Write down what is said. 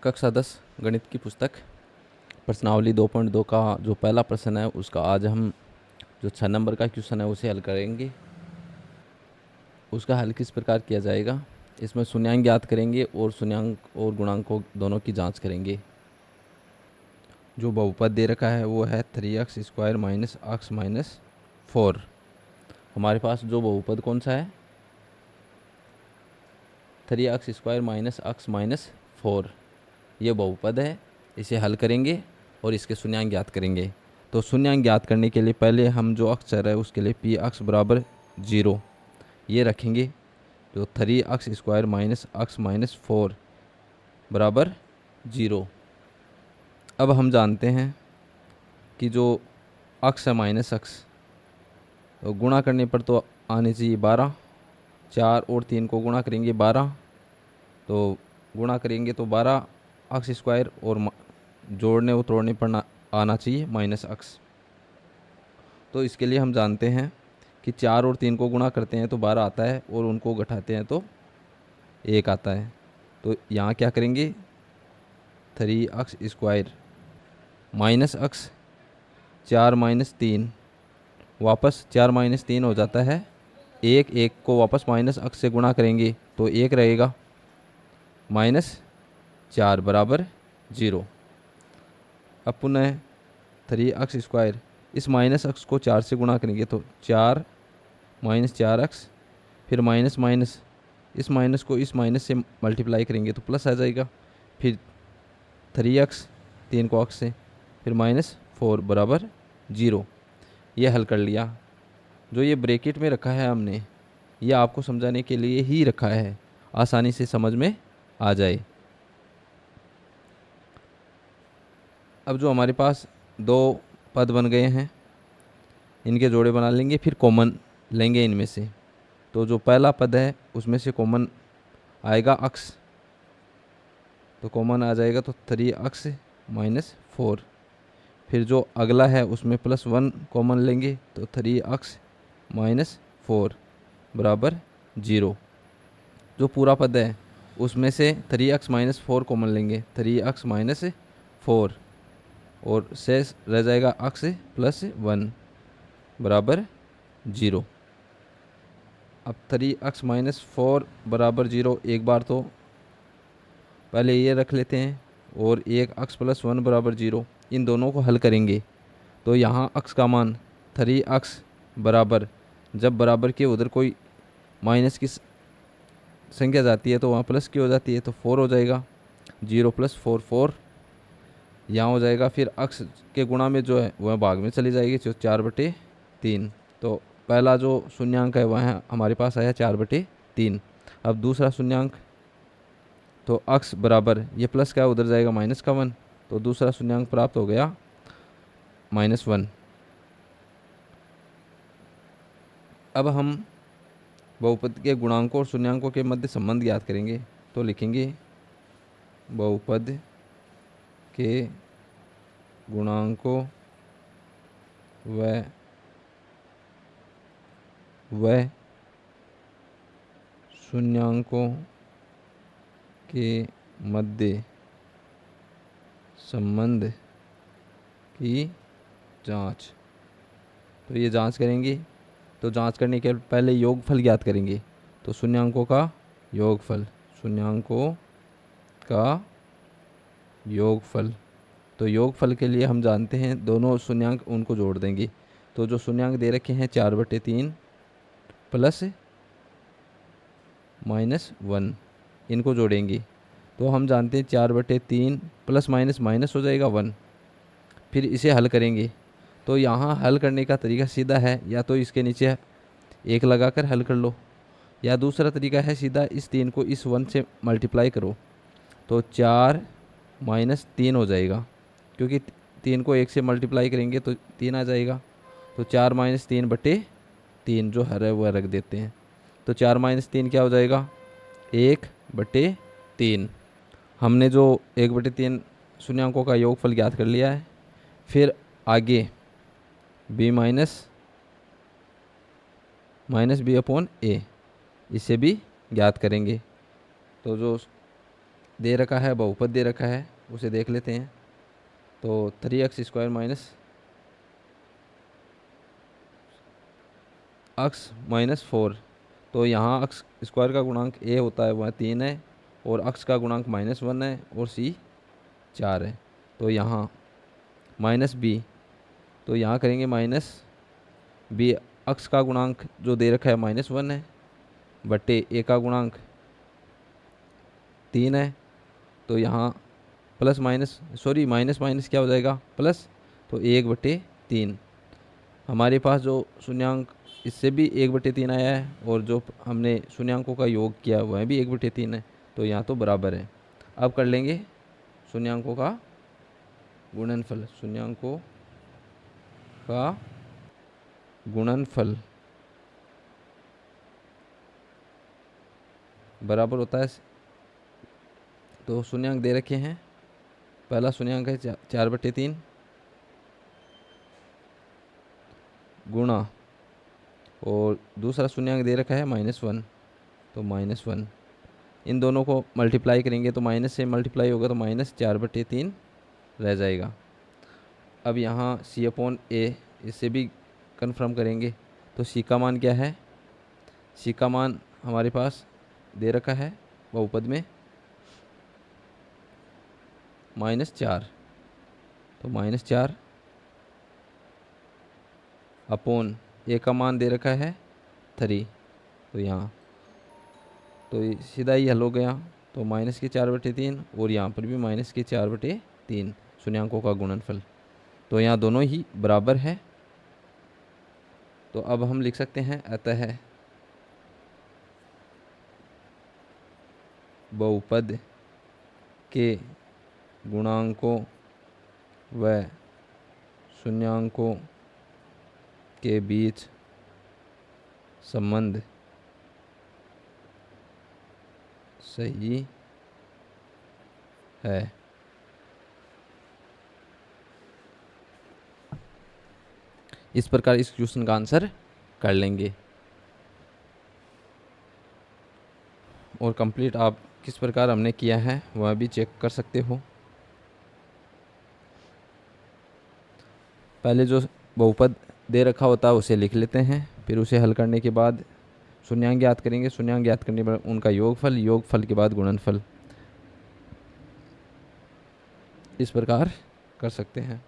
कक्षा 10 गणित की पुस्तक प्रश्नावली 2.2 का जो पहला प्रश्न है उसका आज हम जो 6 नंबर का क्वेश्चन है उसे हल करेंगे। उसका हल किस प्रकार किया जाएगा, इसमें शून्यांक ज्ञात करेंगे और शून्यांक और गुणांकों दोनों की जांच करेंगे। जो बहुपद दे रखा है वो है 3x² माइनस x माइनस 4। हमारे पास जो बहुपद कौन सा है, 3x² माइनस x माइनस 4। ये बहुपद है, इसे हल करेंगे और इसके शून्यांक ज्ञात करेंगे। तो शून्यांक ज्ञात करने के लिए पहले हम जो अक्षर है उसके लिए पी अक्स बराबर 0 ये रखेंगे। जो 3x² माइनस x माइनस 4 बराबर 0। अब हम जानते हैं कि जो x है माइनस x, तो गुणा करने पर तो आने चाहिए 12। 4 और 3 को गुणा करेंगे 12, तो गुणा करेंगे तो 12x² और जोड़ने और तोड़ने पर ना आना चाहिए माइनस x। तो इसके लिए हम जानते हैं कि 4 और 3 को गुणा करते हैं तो 12 आता है और उनको घटाते हैं तो 1 आता है। तो यहाँ क्या करेंगे, 3x² माइनस x, 4 माइनस 3, वापस 4 माइनस 3 हो जाता है 1। 1 को वापस माइनस x से गुणा करेंगे तो 1 रहेगा, माइनस 4 बराबर 0। अब पुनः 3x², इस माइनस x को 4 से गुणा करेंगे तो 4 माइनस 4x, फिर माइनस माइनस, इस माइनस को इस माइनस से मल्टीप्लाई करेंगे तो प्लस आ जाएगा, फिर 3x 3 को x से, फिर माइनस 4 बराबर 0। ये हल कर लिया। जो ये ब्रैकेट में रखा है हमने, ये आपको समझाने के लिए ही रखा है, आसानी से समझ में आ जाए। अब जो हमारे पास दो पद बन गए हैं, इनके जोड़े बना लेंगे, फिर कॉमन लेंगे इनमें से। तो जो पहला पद है उसमें से कॉमन आएगा x, तो कॉमन आ जाएगा तो 3x माइनस 4। फिर जो अगला है उसमें +1 कॉमन लेंगे तो 3x माइनस 4 बराबर 0। जो पूरा पद है उसमें से 3x माइनस 4 कॉमन लेंगे, 3x माइनस 4, और शेष रह जाएगा x प्लस 1 बराबर 0। अब 3x माइनस 4 बराबर 0 एक बार तो पहले ये रख लेते हैं, और एक x प्लस 1 बराबर 0, इन दोनों को हल करेंगे। तो यहाँ x का मान 3x बराबर, जब बराबर के उधर कोई माइनस की संख्या जाती है तो वहाँ प्लस की हो जाती है, तो 4 हो जाएगा। 0 प्लस 4 4 यहाँ हो जाएगा। फिर x के गुणा में जो है वह भाग में चली जाएगी, जो 4/3। तो पहला जो शून्यांक है वह हमारे पास आया 4/3। अब दूसरा शून्यांक, तो x बराबर, ये प्लस का उधर जाएगा माइनस का 1, तो दूसरा शून्यांक प्राप्त हो गया -1। अब हम बहुपद के गुणांकों और शून्यांकों के मध्य संबंध ज्ञात करेंगे। तो लिखेंगे बहुपद के गुणांकों व शून्यांकों के मध्य संबंध की जांच। तो ये जांच करेंगे, तो जांच करने के पहले योगफल ज्ञात करेंगे। तो शून्यांकों का योगफल, शून्यांकों का योगफल। तो योगफल के लिए हम जानते हैं दोनों शून्यांक उनको जोड़ देंगे। तो जो शून्यांक दे रखे हैं 4/3 प्लस -1, इनको जोड़ेंगे। तो हम जानते हैं 4/3 प्लस माइनस माइनस हो जाएगा 1। फिर इसे हल करेंगे। तो यहाँ हल करने का तरीका सीधा है, या तो इसके नीचे 1 लगाकर हल कर लो, या दूसरा तरीका है सीधा इस 3 को इस 1 से मल्टीप्लाई करो, तो 4 माइनस 3 हो जाएगा, क्योंकि 3 को 1 से मल्टीप्लाई करेंगे तो 3 आ जाएगा। तो 4 माइनस 3/3 जो हर है वह रख देते हैं। तो 4 माइनस 3 क्या हो जाएगा, 1/3। हमने जो 1/3 शून्यांकों का योगफल ज्ञात कर लिया है। फिर आगे b माइनस b/a, इसे भी ज्ञात करेंगे। तो जो दे रखा है, बहुपद दे रखा है, उसे देख लेते हैं। तो 3x² माइनस x माइनस 4, तो यहाँ x स्क्वायर का गुणांक a होता है वह 3 है, और x का गुणांक -1 है, और c 4 है। तो यहाँ माइनस b, तो यहाँ करेंगे माइनस b, x का गुणांक जो दे रखा है -1 है, बटे a का गुणांक 3 है। तो यहाँ प्लस माइनस माइनस माइनस क्या हो जाएगा, प्लस। तो 1/3 हमारे पास जो शून्यांक, इससे भी 1/3 आया है, और जो हमने शून्यांकों का योग किया वह भी 1/3 है। तो यहाँ तो बराबर है। अब कर लेंगे शून्यांकों का गुणनफल। शून्यांकों का गुणनफल बराबर होता है, तो शून्यांक दे रखे हैं। पहला शून्यांक है 4/3 गुणा, और दूसरा शून्यांक दे रखा है -1, तो -1। इन दोनों को मल्टीप्लाई करेंगे तो माइनस से मल्टीप्लाई होगा, तो -4/3 रह जाएगा। अब यहाँ c/a, इससे भी कंफर्म करेंगे। तो c का मान क्या है, c का मान हमारे पास दे रखा है बहुपद में -4, तो -4 अपॉन a का मान दे रखा है 3, तो यहाँ तो सीधा ही हल हो गया। तो -4/3, और यहाँ पर भी -4/3 शून्यांकों का गुणनफल। तो यहाँ दोनों ही बराबर है। तो अब हम लिख सकते हैं, अतः बहुपद के गुणांकों व शून्यांकों के बीच संबंध सही है। इस प्रकार इस क्वेश्चन का आंसर कर लेंगे। और कंप्लीट आप किस प्रकार हमने किया है वह भी चेक कर सकते हो। पहले जो बहुपद दे रखा होता है उसे लिख लेते हैं, फिर उसे हल करने के बाद शून्यांक ज्ञात करेंगे। शून्यांक ज्ञात करने पर उनका योगफल, योगफल के बाद गुणनफल। इस प्रकार कर सकते हैं।